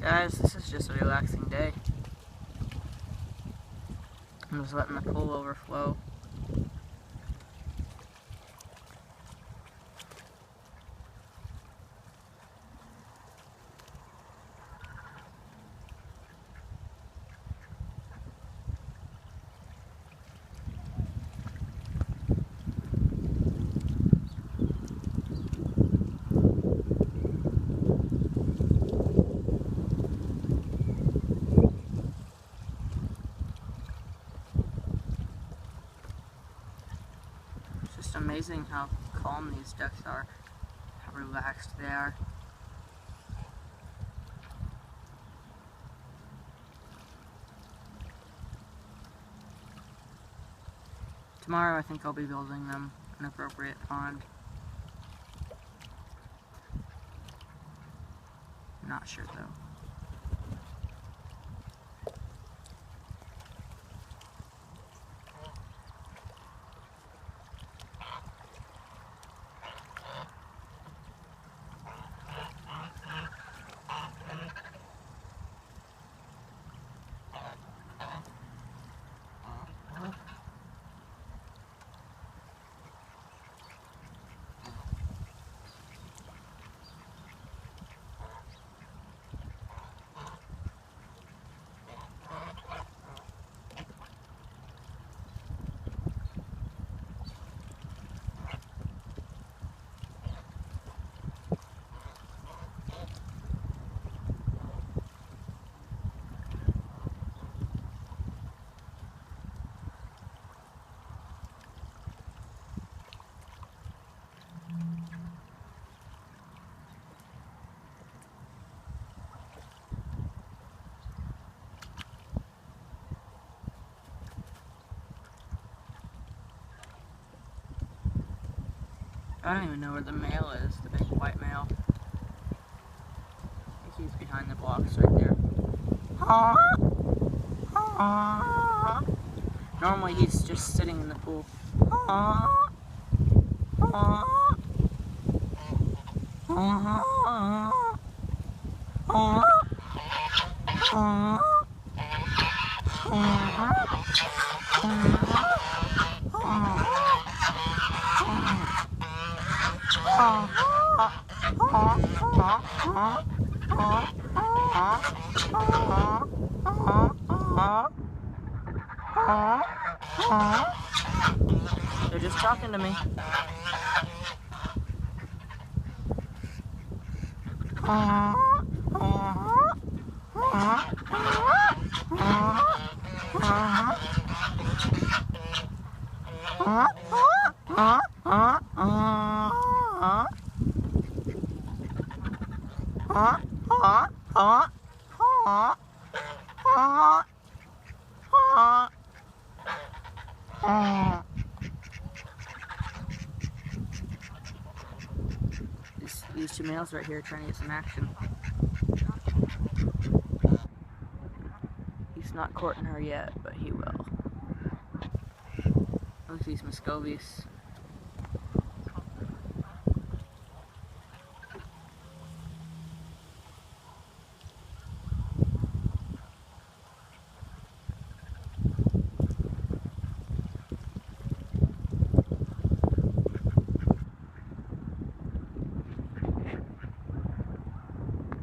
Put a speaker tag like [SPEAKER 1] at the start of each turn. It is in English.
[SPEAKER 1] Guys, this is just a relaxing day. I'm just letting the pool overflow. It's just amazing how calm these ducks are, how relaxed they are. Tomorrow I think I'll be building them an appropriate pond. I'm not sure though. I don't even know where the male is, the big white male. I think he's behind the blocks right there. Normally he's just sitting in the pool. They're just talking to me. These two males right here are trying to get some action. He's not courting her yet, but he will. Look at these Muscovies.